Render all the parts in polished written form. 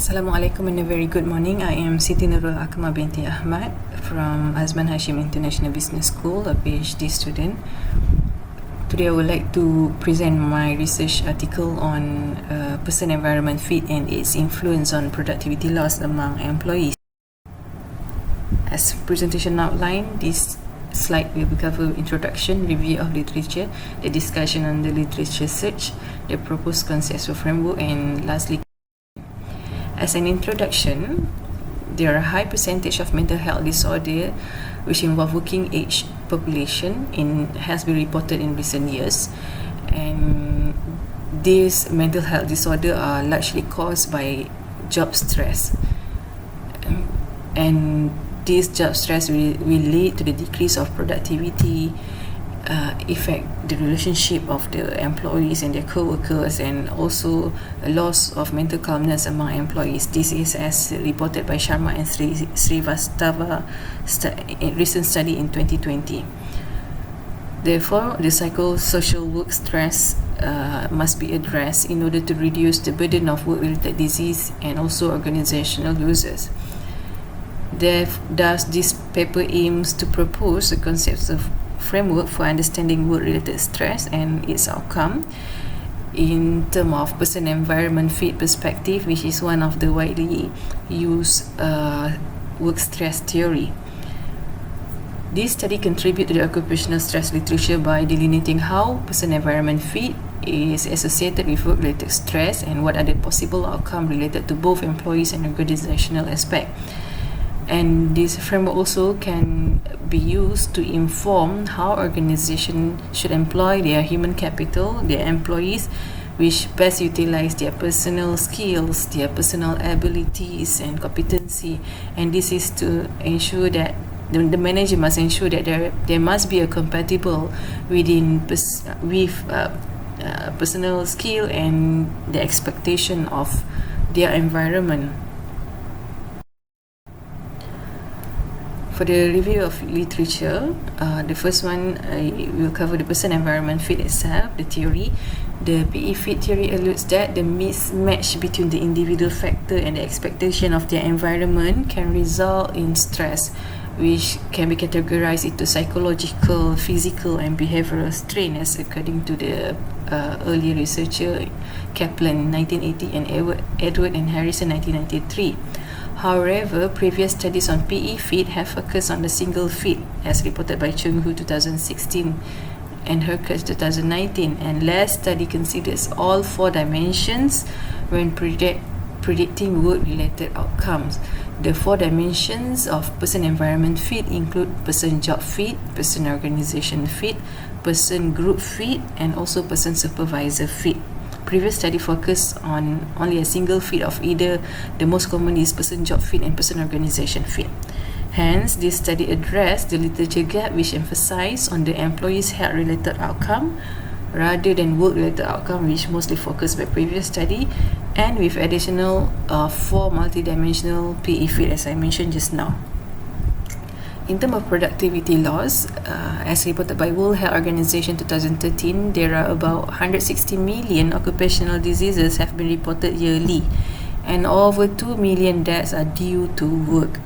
Assalamualaikum and a very good morning. I am Siti Nurul Akma binti Ahmad from Azman Hashim International Business School, a PhD student. Today I would like to present my research article on person-environment fit and its influence on productivity loss among employees. As presentation outlined, this slide will cover introduction, review of literature, the discussion on the literature search, the proposed conceptual framework, and lastly, as an introduction, there are a high percentage of mental health disorder which involve working age population has been reported in recent years, and these mental health disorders are largely caused by job stress, and this job stress will lead to the decrease of productivity, affect the relationship of the employees and their co-workers, and also a loss of mental calmness among employees. This is as reported by Sharma and Srivastava recent study in 2020. Therefore, the psychosocial work stress must be addressed in order to reduce the burden of work-related disease and also organizational losses. Thus, this paper aims to propose the concepts of framework for understanding work-related stress and its outcome in terms of person-environment fit perspective, which is one of the widely used work stress theory. This study contributes to the occupational stress literature by delineating how person-environment fit is associated with work-related stress and what are the possible outcomes related to both employees and organizational aspect. And this framework also can be used to inform how organizations should employ their human capital, their employees, which best utilize their personal skills, their personal abilities and competency. And this is to ensure that the manager must ensure that there must be a compatible with personal skill and the expectation of their environment. For the review of literature, the first one will cover the person-environment fit itself, the theory. The PE fit theory alludes that the mismatch between the individual factor and the expectation of their environment can result in stress, which can be categorized into psychological, physical, and behavioral strain, as according to the earlier researcher Kaplan 1980 and Edward and Harrison 1993. However, previous studies on PE fit have focused on the single fit, as reported by Chung-Hu 2016 and Herkes 2019, and last study considers all four dimensions when predicting work-related outcomes. The four dimensions of person-environment fit include person-job fit, person-organization fit, person-group fit, and also person-supervisor fit. Previous study focused on only a single fit of either the most common is person-job fit and person-organization fit. Hence, this study addressed the literature gap which emphasized on the employee's health-related outcome rather than work-related outcome, which mostly focused by previous study, and with additional four multidimensional PE fit, as I mentioned just now. In terms of productivity loss, as reported by World Health Organization 2013, there are about 160 million occupational diseases have been reported yearly, and over 2 million deaths are due to work.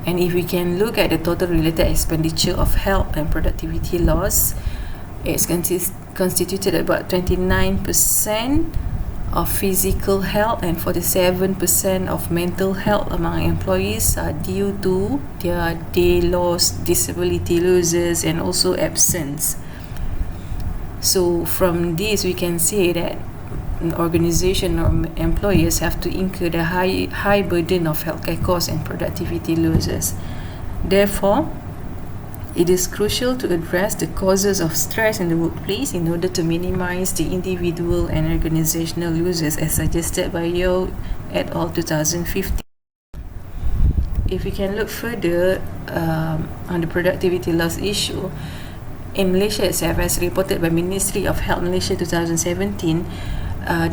And if we can look at the total related expenditure of health and productivity loss, it's constituted about 29% of physical health and 47% of mental health among employees are due to their day loss, disability losses, and also absence. So from this we can say that an organization or employers have to incur the high burden of healthcare costs and productivity losses. Therefore, it is crucial to address the causes of stress in the workplace in order to minimize the individual and organizational losses, as suggested by Yeo et al. 2015. If we can look further on the productivity loss issue, in Malaysia itself, as reported by Ministry of Health Malaysia 2017,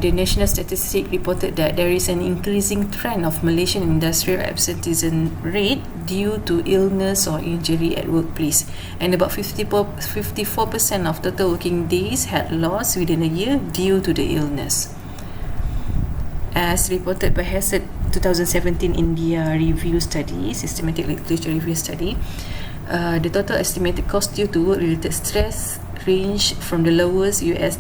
the National Statistic reported that there is an increasing trend of Malaysian industrial absenteeism rate due to illness or injury at workplace, and about 54% of total working days had lost within a year due to the illness. As reported by Hazard 2017 India review study, systematic literature review study, the total estimated cost due to work-related stress range from the lowest US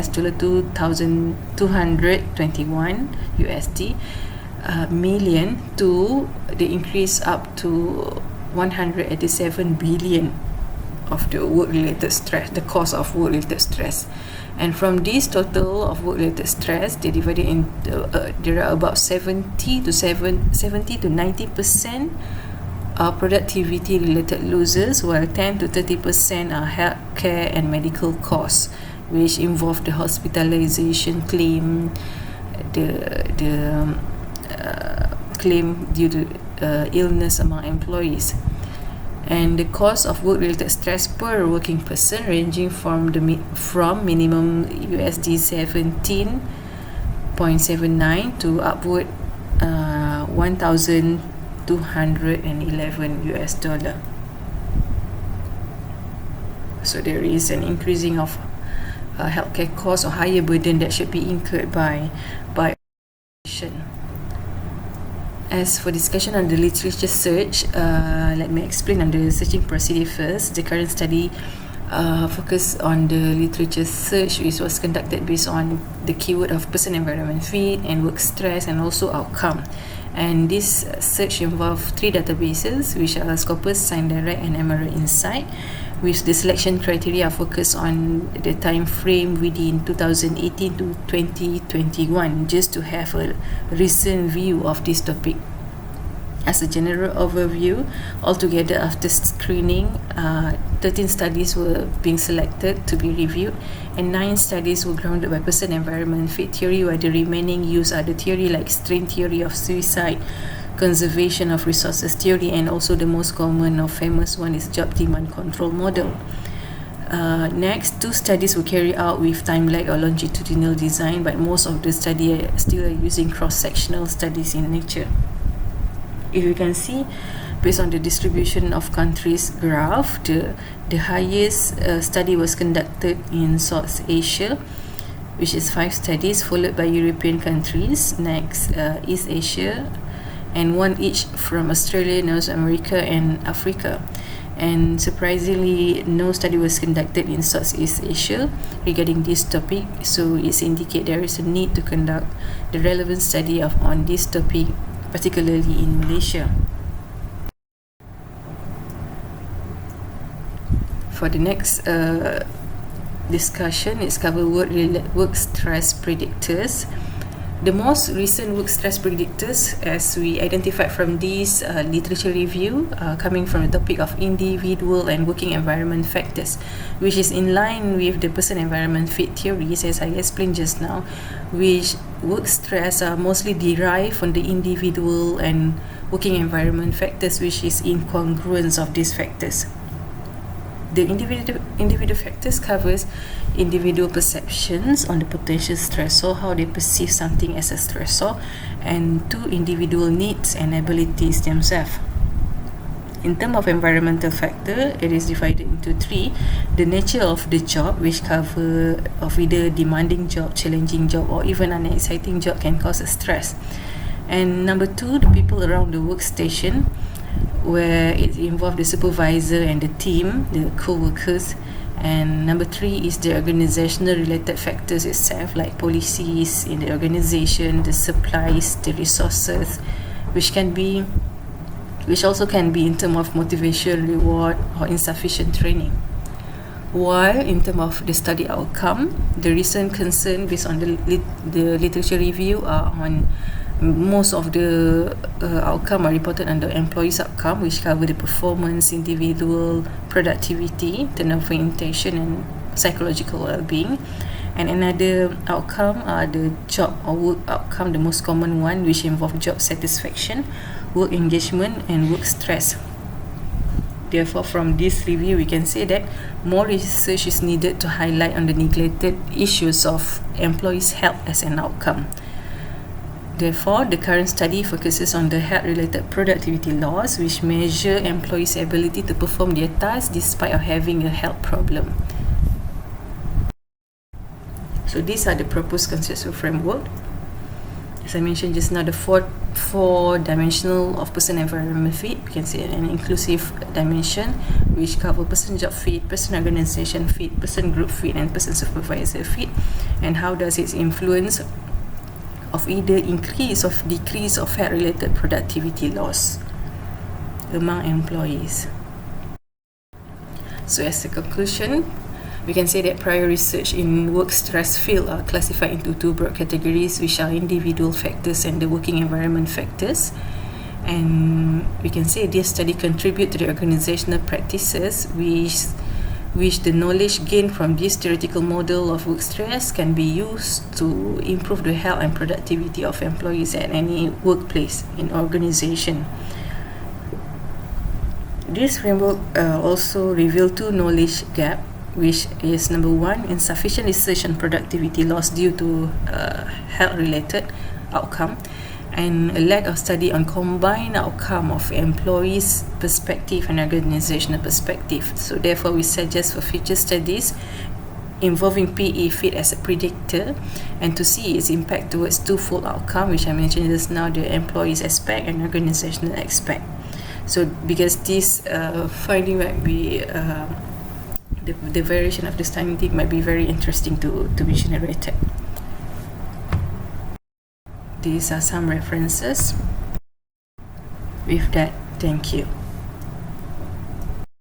dollar 2,221 USD million to the increase up to 187 billion of the work-related stress, the cost of work-related stress. And from this total of work-related stress, they divided into there are about 70 to 90% are productivity-related losses, while 10 to 30% are healthcare and medical costs, which involve the hospitalization claim, the claim due to illness among employees. And the cost of work-related stress per working person ranging from minimum USD 17.79 to upward 1,211 US dollar. So there is an increasing of healthcare costs or higher burden that should be incurred by organization. As for discussion on the literature search, let me explain on the searching procedure first. The current study focused on the literature search, which was conducted based on the keyword of person, environment, fit, and work stress, and also outcome. And this search involved 3 databases, which are Scopus, ScienDirect, and Emerald Insight, with the selection criteria focused on the time frame within 2018 to 2021, just to have a recent view of this topic. As a general overview, altogether after screening, 13 studies were being selected to be reviewed, and 9 studies were grounded by person, environment, fit theory, while the remaining use other theory like strain theory of suicide, conservation of resources theory, and also the most common or famous one is job demand control model. Next, 2 studies were carried out with time lag or longitudinal design, but most of the study are still using cross-sectional studies in nature. If you can see, based on the distribution of countries graph, the highest study was conducted in South Asia, which is 5 studies, followed by European countries, next East Asia, and 1 each from Australia, North America, and Africa. And surprisingly, no study was conducted in Southeast Asia regarding this topic, so it indicates there is a need to conduct the relevant study on this topic, particularly in Malaysia. For the next discussion, it's cover work stress predictors. The most recent work stress predictors, as we identified from this literature review, coming from the topic of individual and working environment factors, which is in line with the person, environment, fit theories, as I explained just now, which work stress are mostly derived from the individual and working environment factors, which is incongruence of these factors. The individual factors covers individual perceptions on the potential stressor, how they perceive something as a stressor, and 2 individual needs and abilities themselves. In terms of environmental factor, it is divided into 3. The nature of the job, which cover of either demanding job, challenging job, or even an exciting job can cause a stress. And number 2, the people around the workstation, where it involves the supervisor and the team, the co-workers. And number 3 is the organizational related factors itself, like policies in the organization, the supplies, the resources, which also can be in terms of motivation, reward, or insufficient training. While in terms of the study outcome, the recent concern based on the literature review are on most of the outcome are reported under employees outcome, which cover the performance, individual productivity, turnover intention, and psychological well-being. And another outcome are the job or work outcome, the most common one, which involve job satisfaction, work engagement, and work stress. Therefore, from this review, we can say that more research is needed to highlight on the neglected issues of employees' health as an outcome. Therefore, the current study focuses on the health-related productivity loss, which measure employees' ability to perform their tasks despite of having a health problem. So these are the proposed conceptual framework. As I mentioned just now, the four dimensional of person environment fit, we can say an inclusive dimension which cover person job fit, person organization fit, person group fit, and person supervisor fit, and how does its influence of either increase or decrease of health related productivity loss among employees. So as a conclusion, we can say that prior research in work stress field are classified into two broad categories, which are individual factors and the working environment factors. And we can say this study contribute to the organizational practices which the knowledge gained from this theoretical model of work stress can be used to improve the health and productivity of employees at any workplace in organization. This framework also revealed two knowledge gaps, which is number one, insufficient research on productivity loss due to health-related outcome, and a lack of study on combined outcome of employees' perspective and organizational perspective. So therefore, we suggest for future studies involving PE fit as a predictor and to see its impact towards twofold outcome, which I mentioned just now, the employees aspect and organizational aspect. So because this finding might be the variation of this finding might be very interesting to be generated. These are some references. With that, thank you.